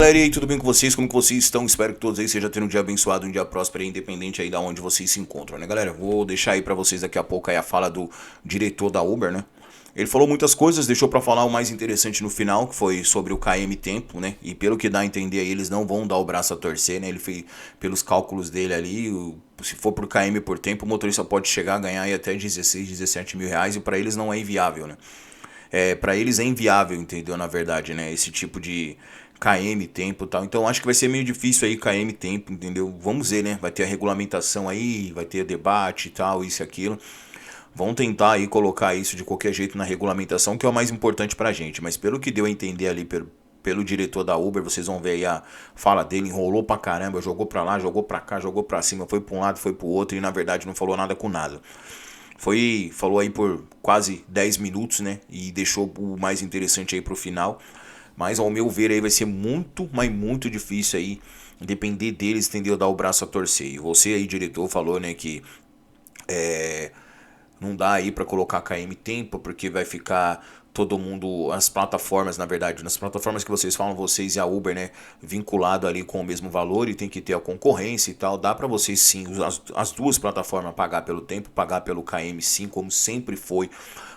Galera, e aí, tudo bem com vocês? Como que vocês estão? Espero que todos aí estejam tendo um dia abençoado, um dia próspero, independente aí da onde vocês se encontram, né, galera? Vou deixar aí pra vocês daqui a pouco aí a fala do diretor da Uber, né? Ele falou muitas coisas, deixou pra falar o mais interessante no final, que foi sobre o KM Tempo, né? E pelo que dá a entender aí, eles não vão dar o braço a torcer, né? Ele fez, pelos cálculos dele ali, se for por KM por tempo, o motorista pode chegar a ganhar aí até 16, 17 mil reais, e pra eles não é inviável, né? Para eles é inviável, entendeu? Na verdade, né? Esse tipo de KM tempo e tal. Então acho que vai ser meio difícil aí KM tempo, entendeu? Vamos ver, né? Vai ter a regulamentação aí, vai ter debate e tal, isso e aquilo. Vão tentar aí colocar isso de qualquer jeito na regulamentação, que é o mais importante pra gente. Mas pelo que deu a entender ali pelo diretor da Uber, vocês vão ver aí a fala dele, enrolou pra caramba, jogou pra lá, jogou pra cá, jogou pra cima, foi pra um lado, foi pro outro e na verdade não falou nada com nada. Falou aí por quase 10 minutos, né? E deixou o mais interessante aí pro final. Mas ao meu ver aí vai ser muito, mas muito difícil aí depender deles, entendeu? Dar o braço a torcer. E você aí, diretor, falou, né, que não dá aí pra colocar KM tempo, porque vai ficar todo mundo, as plataformas, na verdade, nas plataformas que vocês falam, vocês e a Uber, né, vinculado ali com o mesmo valor e tem que ter a concorrência e tal. Dá pra vocês sim, as duas plataformas pagar pelo tempo, pagar pelo KM sim, como sempre foi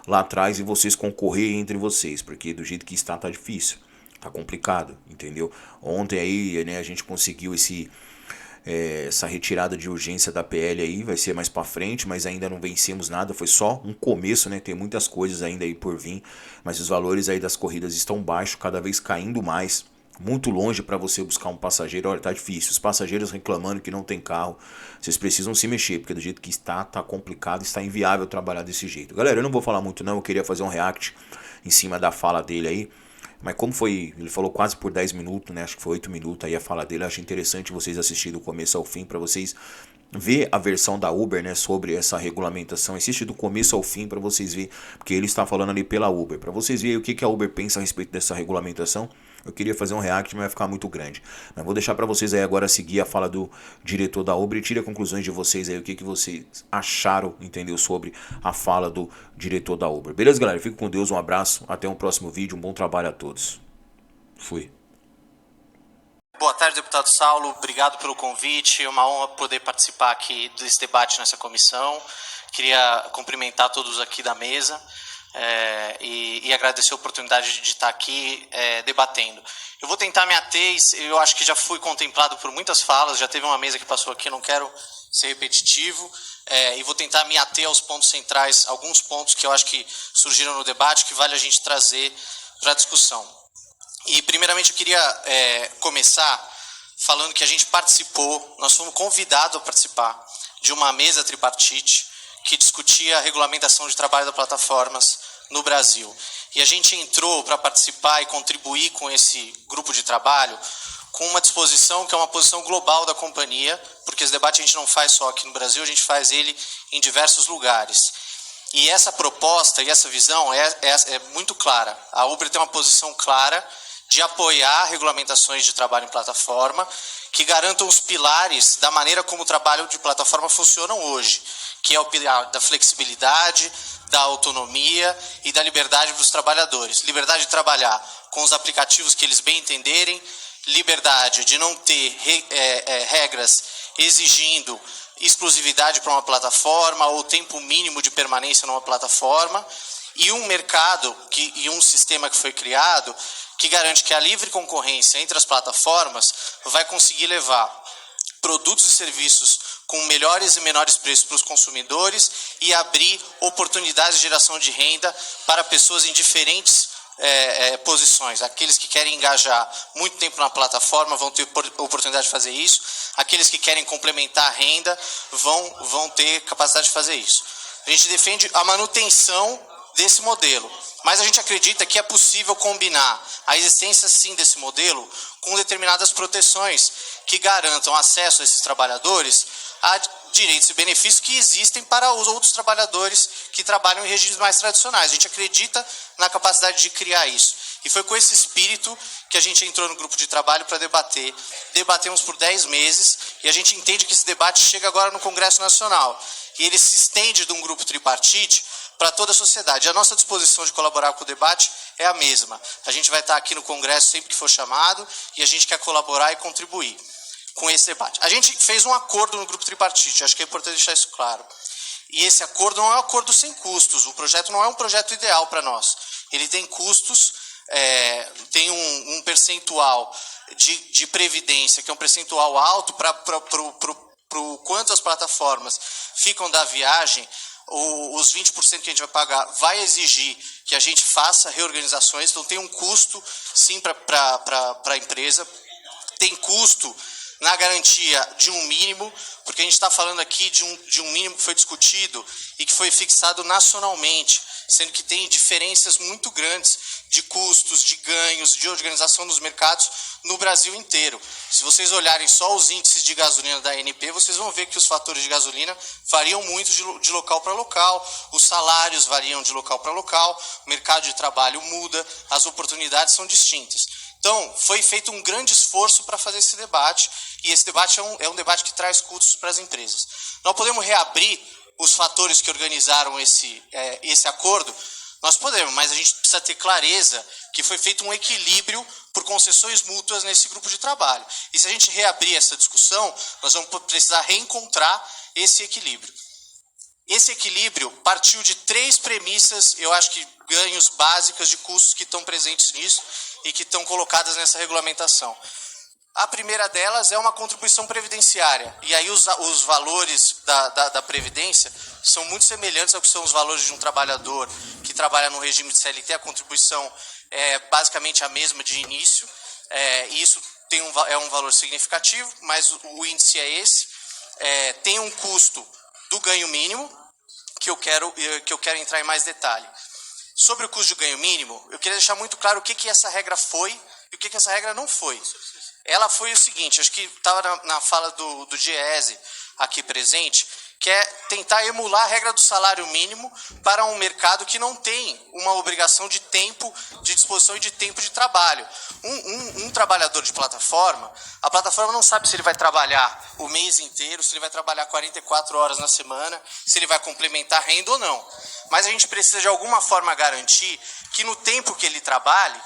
lá atrás e vocês concorrer entre vocês, porque do jeito que está tá difícil. Tá complicado, entendeu? Ontem aí, né, a gente conseguiu essa retirada de urgência da PL aí, vai ser mais pra frente, mas ainda não vencemos nada, foi só um começo, né? Tem muitas coisas ainda aí por vir, mas os valores aí das corridas estão baixos, cada vez caindo mais. Muito longe para você buscar um passageiro, olha, tá difícil. Os passageiros reclamando que não tem carro. Vocês precisam se mexer, porque do jeito que está, tá complicado, está inviável trabalhar desse jeito. Galera, eu não vou falar muito não, eu queria fazer um react em cima da fala dele aí. Mas como foi, ele falou quase por 10 minutos, né? Acho que foi 8 minutos aí a fala dele. Eu acho interessante vocês assistirem do começo ao fim para vocês ver a versão da Uber, né, sobre essa regulamentação. Assiste do começo ao fim para vocês verem, porque ele está falando ali pela Uber, para vocês verem o que a Uber pensa a respeito dessa regulamentação. Eu queria fazer um react, mas vai ficar muito grande. Mas vou deixar para vocês aí agora seguir a fala do diretor da Uber e tire conclusões de vocês aí, o que vocês acharam, entendeu, sobre a fala do diretor da Uber. Beleza, galera? Fico com Deus, um abraço, até um próximo vídeo, um bom trabalho a todos. Fui. Boa tarde, deputado Saulo. Obrigado pelo convite. É uma honra poder participar aqui desse debate nessa comissão. Queria cumprimentar todos aqui da mesa e agradecer a oportunidade de estar aqui debatendo. Eu vou tentar me ater, eu acho que já fui contemplado por muitas falas, já teve uma mesa que passou aqui, não quero ser repetitivo, e vou tentar me ater aos pontos centrais, alguns pontos que eu acho que surgiram no debate, que vale a gente trazer para a discussão. E, primeiramente, eu queria começar falando que a gente participou, nós fomos convidados a participar de uma mesa tripartite que discutia a regulamentação de trabalho das plataformas no Brasil. E a gente entrou para participar e contribuir com esse grupo de trabalho com uma disposição que é uma posição global da companhia, porque esse debate a gente não faz só aqui no Brasil, a gente faz ele em diversos lugares. E essa proposta e essa visão é muito clara. A Uber tem uma posição clara de apoiar regulamentações de trabalho em plataforma que garantam os pilares da maneira como o trabalho de plataforma funciona hoje, que é o pilar da flexibilidade, da autonomia e da liberdade para os trabalhadores. Liberdade de trabalhar com os aplicativos que eles bem entenderem, liberdade de não ter regras exigindo exclusividade para uma plataforma ou tempo mínimo de permanência numa plataforma, e um mercado e um sistema que foi criado que garante que a livre concorrência entre as plataformas vai conseguir levar produtos e serviços com melhores e menores preços para os consumidores e abrir oportunidades de geração de renda para pessoas em diferentes posições. Aqueles que querem engajar muito tempo na plataforma vão ter oportunidade de fazer isso. Aqueles que querem complementar a renda vão ter capacidade de fazer isso. A gente defende a manutenção desse modelo, mas a gente acredita que é possível combinar a existência, sim, desse modelo com determinadas proteções que garantam acesso a esses trabalhadores a direitos e benefícios que existem para os outros trabalhadores que trabalham em regimes mais tradicionais. A gente acredita na capacidade de criar isso. E foi com esse espírito que a gente entrou no grupo de trabalho para debater. Debatemos por 10 meses e a gente entende que esse debate chega agora no Congresso Nacional. E ele se estende de um grupo tripartite para toda a sociedade. A nossa disposição de colaborar com o debate é a mesma. A gente vai estar aqui no Congresso sempre que for chamado e a gente quer colaborar e contribuir com esse debate. A gente fez um acordo no grupo tripartite, acho que é importante deixar isso claro. E esse acordo não é um acordo sem custos, o projeto não é um projeto ideal para nós. Ele tem custos, tem um percentual de previdência, que é um percentual alto para o quanto as plataformas ficam da viagem. Os 20% que a gente vai pagar vai exigir que a gente faça reorganizações, então tem um custo sim para a empresa, tem custo na garantia de um mínimo, porque a gente está falando aqui de um mínimo que foi discutido e que foi fixado nacionalmente, sendo que tem diferenças muito grandes de custos, de ganhos, de organização dos mercados no Brasil inteiro. Se vocês olharem só os índices de gasolina da ANP, vocês vão ver que os fatores de gasolina variam muito de local para local, os salários variam de local para local, o mercado de trabalho muda, as oportunidades são distintas. Então, foi feito um grande esforço para fazer esse debate, e esse debate é um debate que traz custos para as empresas. Nós podemos reabrir os fatores que organizaram esse acordo? Nós podemos, mas a gente precisa ter clareza que foi feito um equilíbrio por concessões mútuas nesse grupo de trabalho. E se a gente reabrir essa discussão, nós vamos precisar reencontrar esse equilíbrio. Esse equilíbrio partiu de 3 premissas, eu acho que ganhos básicas de custos que estão presentes nisso e que estão colocadas nessa regulamentação. A primeira delas é uma contribuição previdenciária. E aí os valores da Previdência são muito semelhantes ao que são os valores de um trabalhador que trabalha no regime de CLT. A contribuição é basicamente a mesma de início. E isso é um valor significativo, mas o índice é esse. Tem um custo do ganho mínimo, que eu quero entrar em mais detalhe. Sobre o custo de ganho mínimo, eu queria deixar muito claro o que essa regra foi e o que essa regra não foi. Ela foi o seguinte, acho que estava na fala do Diese aqui presente, que é tentar emular a regra do salário mínimo para um mercado que não tem uma obrigação de tempo de disposição e de tempo de trabalho. Um trabalhador de plataforma, a plataforma não sabe se ele vai trabalhar o mês inteiro, se ele vai trabalhar 44 horas na semana, se ele vai complementar renda ou não. Mas a gente precisa de alguma forma garantir que no tempo que ele trabalhe,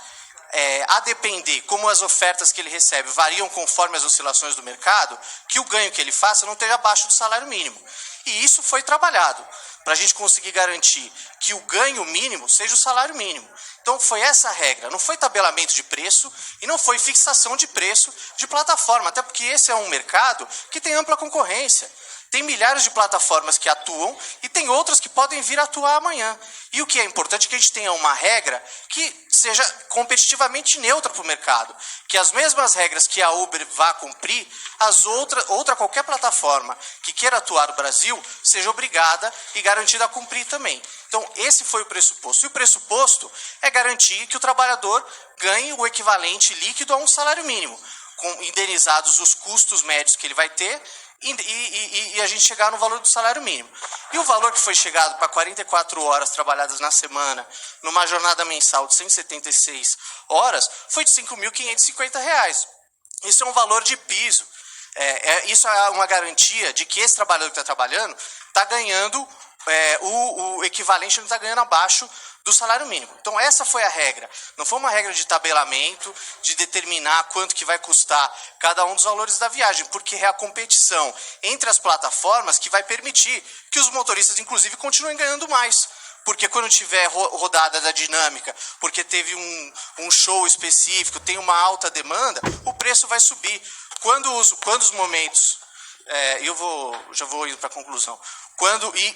a depender como as ofertas que ele recebe variam conforme as oscilações do mercado, que o ganho que ele faça não esteja abaixo do salário mínimo. E isso foi trabalhado para a gente conseguir garantir que o ganho mínimo seja o salário mínimo. Então foi essa a regra, não foi tabelamento de preço e não foi fixação de preço de plataforma, até porque esse é um mercado que tem ampla concorrência. Tem milhares de plataformas que atuam e tem outras que podem vir a atuar amanhã. E o que é importante é que a gente tenha uma regra que seja competitivamente neutra para o mercado. Que as mesmas regras que a Uber vá cumprir, qualquer plataforma que queira atuar no Brasil, seja obrigada e garantida a cumprir também. Então, esse foi o pressuposto. E o pressuposto é garantir que o trabalhador ganhe o equivalente líquido a um salário mínimo, com indenizados os custos médios que ele vai ter, e a gente chegar no valor do salário mínimo. E o valor que foi chegado para 44 horas trabalhadas na semana, numa jornada mensal de 176 horas, foi de R$ 5.550. Isso é um valor de piso. Isso é uma garantia de que esse trabalhador que está trabalhando está ganhando o equivalente, ele está ganhando abaixo do salário mínimo. Então essa foi a regra. Não foi uma regra de tabelamento, de determinar quanto que vai custar cada um dos valores da viagem, porque é a competição entre as plataformas que vai permitir que os motoristas, inclusive, continuem ganhando mais. Porque quando tiver rodada da dinâmica, porque teve um show específico, tem uma alta demanda, o preço vai subir. Quando os momentos... já vou indo para a conclusão.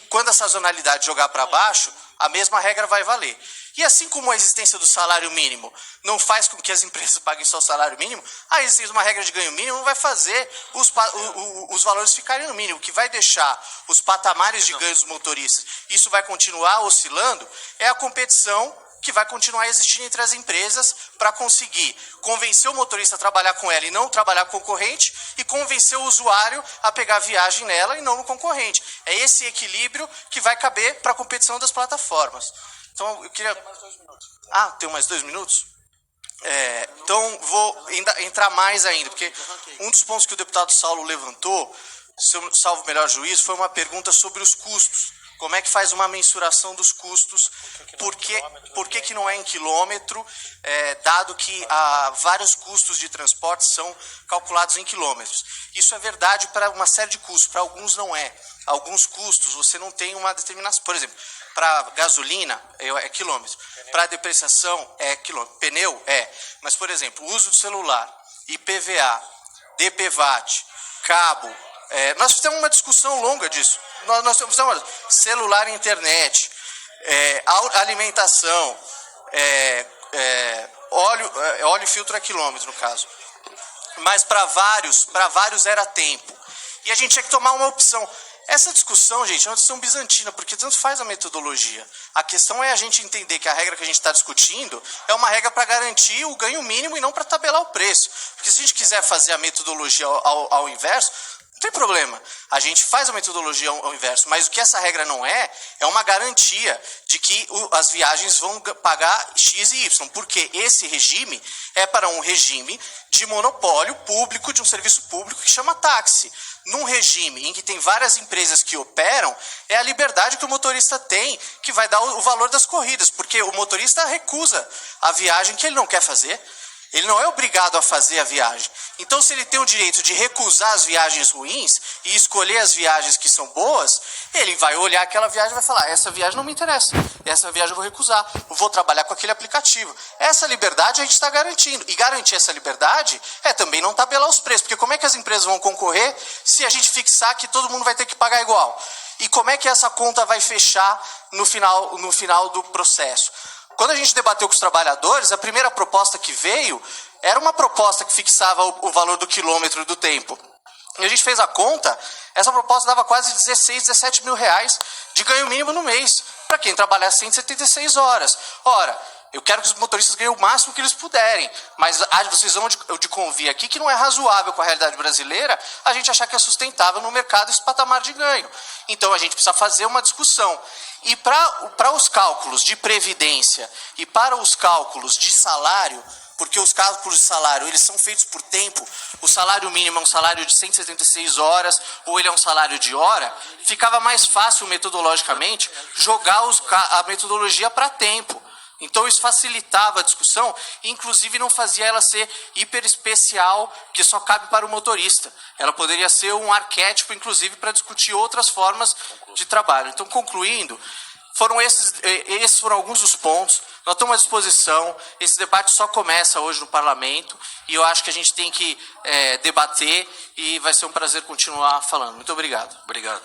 Quando a sazonalidade jogar para baixo, a mesma regra vai valer. E assim como a existência do salário mínimo não faz com que as empresas paguem só o salário mínimo, a existência de uma regra de ganho mínimo não vai fazer os valores ficarem no mínimo. O que vai deixar os patamares de ganho dos motoristas, isso vai continuar oscilando, é a competição que vai continuar existindo entre as empresas para conseguir convencer o motorista a trabalhar com ela e não trabalhar com o concorrente, e convencer o usuário a pegar viagem nela e não no concorrente. É esse equilíbrio que vai caber para a competição das plataformas. Então, eu queria... Tenho mais 2 minutos? Então, vou entrar mais ainda, porque um dos pontos que o deputado Saulo levantou, se eu salvo o melhor juízo, foi uma pergunta sobre os custos. Como é que faz uma mensuração dos custos? Por que não é em quilômetro, dado que vários custos de transporte são calculados em quilômetros? Isso é verdade para uma série de custos, para alguns não é. Alguns custos você não tem uma determinação. Por exemplo, para gasolina é quilômetro, para depreciação é quilômetro, pneu é. Mas, por exemplo, uso do celular, IPVA, DPVAT, cabo, nós fizemos uma discussão longa disso. Nós fizemos celular e internet, alimentação, óleo e filtro a quilômetro, no caso. Mas para vários era tempo. E a gente tinha que tomar uma opção. Essa discussão, gente, é uma discussão bizantina, porque tanto faz a metodologia. A questão é a gente entender que a regra que a gente está discutindo é uma regra para garantir o ganho mínimo e não para tabelar o preço. Porque se a gente quiser fazer a metodologia ao inverso, não tem problema. A gente faz a metodologia ao inverso, mas o que essa regra não é uma garantia de que as viagens vão pagar X e Y, porque esse regime é para um regime de monopólio público, de um serviço público que chama táxi. Num regime em que tem várias empresas que operam, é a liberdade que o motorista tem que vai dar o valor das corridas, porque o motorista recusa a viagem que ele não quer fazer. Ele não é obrigado a fazer a viagem. Então, se ele tem o direito de recusar as viagens ruins e escolher as viagens que são boas, ele vai olhar aquela viagem e vai falar, essa viagem não me interessa, essa viagem eu vou recusar, eu vou trabalhar com aquele aplicativo. Essa liberdade a gente está garantindo. E garantir essa liberdade é também não tabelar os preços, porque como é que as empresas vão concorrer se a gente fixar que todo mundo vai ter que pagar igual? E como é que essa conta vai fechar no final do processo? Quando a gente debateu com os trabalhadores, a primeira proposta que veio era uma proposta que fixava o valor do quilômetro do tempo. E a gente fez a conta, essa proposta dava quase 16, 17 mil reais de ganho mínimo no mês, para quem trabalhar 176 horas. Ora, eu quero que os motoristas ganhem o máximo que eles puderem, mas vocês vão de convir aqui que não é razoável com a realidade brasileira a gente achar que é sustentável no mercado esse patamar de ganho. Então a gente precisa fazer uma discussão. E para os cálculos de previdência e para os cálculos de salário, porque os cálculos de salário eles são feitos por tempo, o salário mínimo é um salário de 176 horas ou ele é um salário de hora, ficava mais fácil metodologicamente jogar a metodologia para tempo. Então isso facilitava a discussão e inclusive não fazia ela ser hiper especial, que só cabe para o motorista. Ela poderia ser um arquétipo, inclusive, para discutir outras formas de trabalho. Então, concluindo, esses foram alguns dos pontos. Nós estamos à disposição. Esse debate só começa hoje no Parlamento e eu acho que a gente tem que debater e vai ser um prazer continuar falando. Muito obrigado. Obrigado.